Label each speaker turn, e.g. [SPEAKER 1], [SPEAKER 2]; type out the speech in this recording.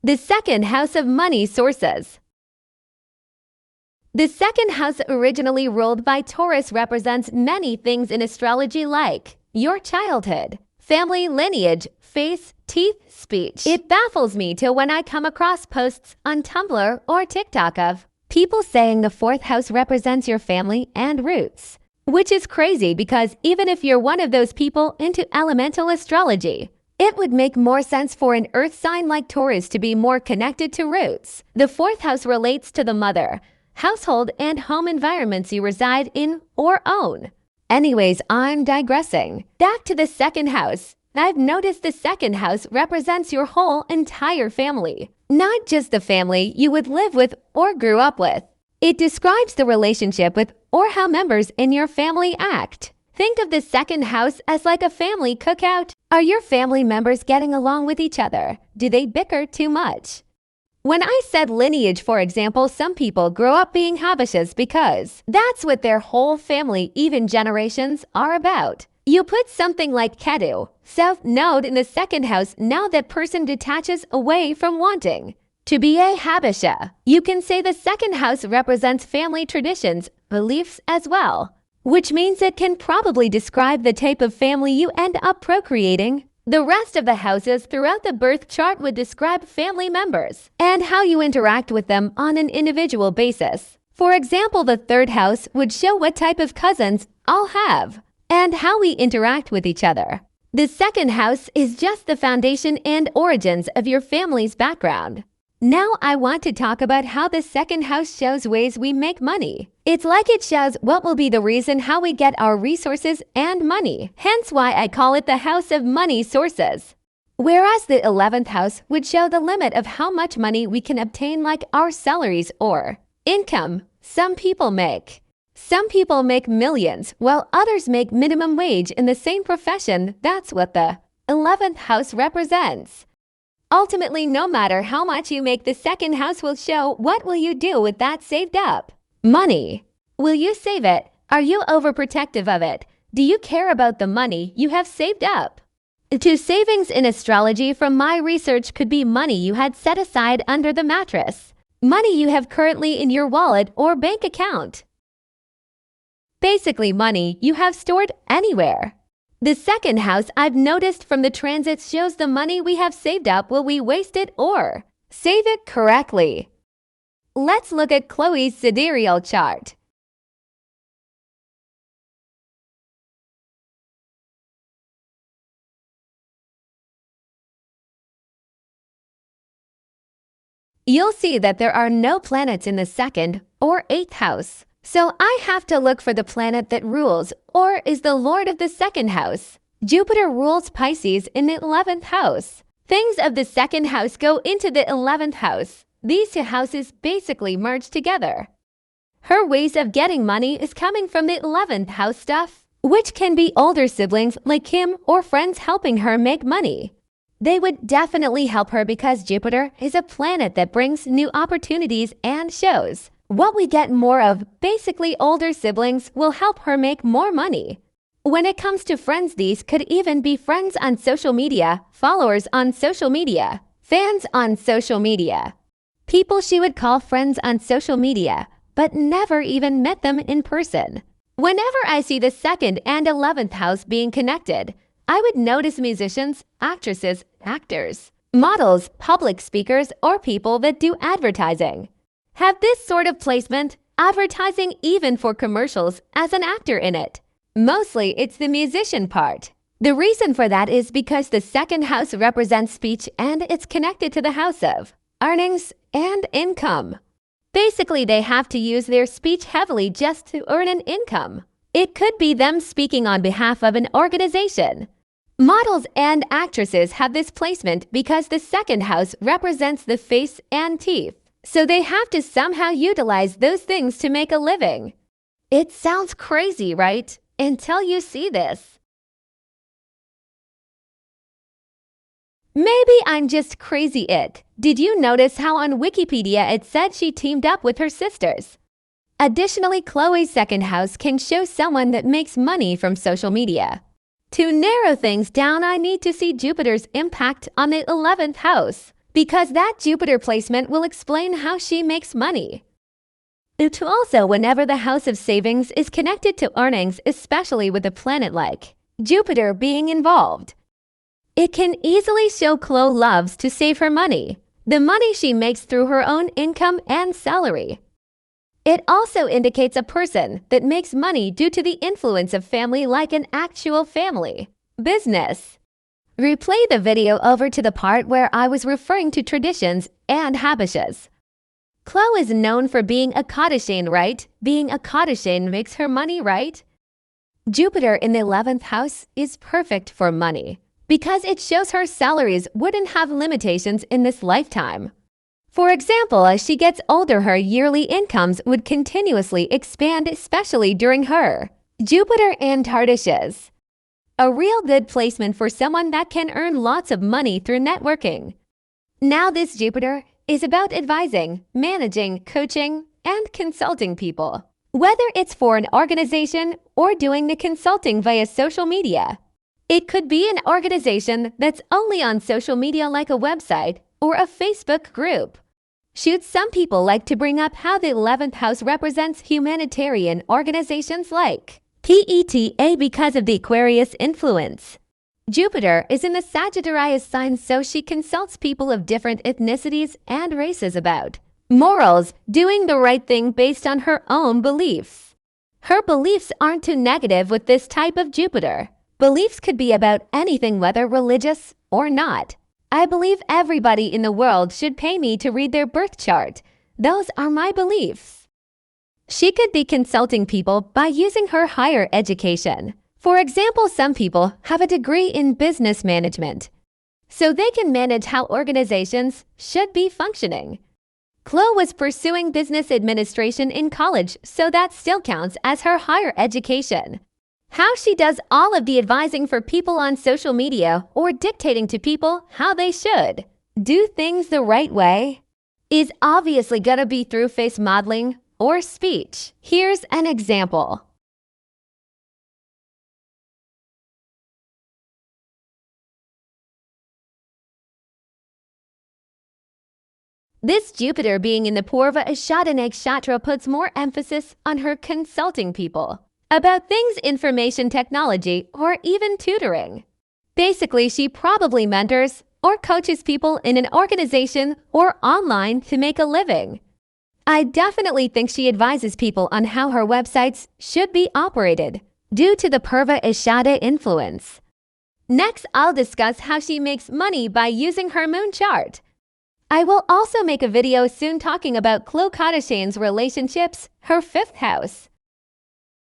[SPEAKER 1] The second house of money sources. The second house, originally ruled by Taurus, represents many things in astrology, like your childhood, family lineage, face, teeth, speech. It baffles me till when I come across posts on Tumblr or TikTok of people saying the fourth house represents your family and roots, which is crazy because even if you're one of those people into elemental astrology, it would make more sense for an earth sign like Taurus to be more connected to roots. The fourth house relates to the mother, household, and home environments you reside in or own. Anyways, I'm digressing. Back to the second house. I've noticed the second house represents your whole entire family, not just the family you would live with or grew up with. It describes the relationship with or how members in your family act. Think of the second house as like a family cookout. Are your family members getting along with each other? Do they bicker too much? When I said lineage, for example, some people grow up being Habeshas because that's what their whole family, even generations, are about. You put something like Ketu, South Node, in the second house, now that person detaches away from wanting to be a Habesha. You can say the second house represents family traditions, beliefs as well, which means it can probably describe the type of family you end up procreating. The rest of the houses throughout the birth chart would describe family members and how you interact with them on an individual basis. For example, the third house would show what type of cousins I'll have and how we interact with each other. The second house is just the foundation and origins of your family's background. Now I want to talk about how the second house shows ways we make money. It's like it shows what will be the reason how we get our resources and money, hence why I call it the house of money sources. Whereas the 11th house would show the limit of how much money we can obtain, like our salaries or income some people make. Some people make millions, while others make minimum wage in the same profession. That's what the 11th house represents. Ultimately, no matter how much you make, the second house will show what will you do with that saved up money. Will you save it? Are you overprotective of it? Do you care about the money you have saved up? To savings in astrology, from my research, could be money you had set aside under the mattress, money you have currently in your wallet or bank account. Basically, money you have stored anywhere. The second house, I've noticed from the transits, shows the money we have saved up. Will we waste it or save it correctly? Let's look at Khloe's sidereal chart. You'll see that there are no planets in the second or 8th house. So I have to look for the planet that rules or is the lord of the second house. Jupiter rules Pisces in the 11th house. Things of the second house go into the 11th house. These two houses basically merge together. Her ways of getting money is coming from the 11th house stuff, which can be older siblings like Kim or friends helping her make money. They would definitely help her because Jupiter is a planet that brings new opportunities and shows what we get more of. Basically, older siblings will help her make more money. When it comes to friends, these could even be friends on social media, followers on social media, fans on social media, people she would call friends on social media, but never even met them in person. Whenever I see the second and 11th house being connected, I would notice musicians, actresses, actors, models, public speakers, or people that do advertising have this sort of placement, advertising even for commercials as an actor in it. Mostly it's the musician part. The reason for that is because the second house represents speech and it's connected to the house of earnings and income. Basically, they have to use their speech heavily just to earn an income. It could be them speaking on behalf of an organization. Models and actresses have this placement because the second house represents the face and teeth. So they have to somehow utilize those things to make a living. It sounds crazy, right? Until you see this. Maybe I'm just crazy it. Did you notice how on Wikipedia it said she teamed up with her sisters? Additionally, Khloe's second house can show someone that makes money from social media. To narrow things down, I need to see Jupiter's impact on the 11th house, because that Jupiter placement will explain how she makes money. It's also whenever the house of savings is connected to earnings, especially with a planet like Jupiter being involved. It can easily show Khloe loves to save her money, the money she makes through her own income and salary. It also indicates a person that makes money due to the influence of family, like an actual family business. Replay the video over to the part where I was referring to traditions and habitudes. Khloe is known for being a Kardashian, right? Being a Kardashian makes her money, right? Jupiter in the 11th house is perfect for money because it shows her salaries wouldn't have limitations in this lifetime. For example, as she gets older, her yearly incomes would continuously expand, especially during her Jupiter and Kardashians. A real good placement for someone that can earn lots of money through networking. Now this Jupiter is about advising, managing, coaching, and consulting people, whether it's for an organization or doing the consulting via social media. It could be an organization that's only on social media, like a website or a Facebook group. Should some people like to bring up how the 11th house represents humanitarian organizations like PETA because of the Aquarius influence. Jupiter is in the Sagittarius sign, so she consults people of different ethnicities and races about morals, doing the right thing based on her own beliefs. Her beliefs aren't too negative with this type of Jupiter. Beliefs could be about anything, whether religious or not. I believe everybody in the world should pay me to read their birth chart. Those are my beliefs. She could be consulting people by using her higher education. For example, some people have a degree in business management, so they can manage how organizations should be functioning. Khloe was pursuing business administration in college, so that still counts as her higher education. How she does all of the advising for people on social media or dictating to people how they should do things the right way is obviously gonna be through face modeling or speech. Here's an example. This Jupiter being in the Purva Ashada Nakshatra puts more emphasis on her consulting people about things, information technology, or even tutoring. Basically, she probably mentors or coaches people in an organization or online to make a living. I definitely think she advises people on how her websites should be operated due to the Purva Ashada influence. Next, I'll discuss how she makes money by using her moon chart. I will also make a video soon talking about Khloe Kardashian's relationships, her 5th house.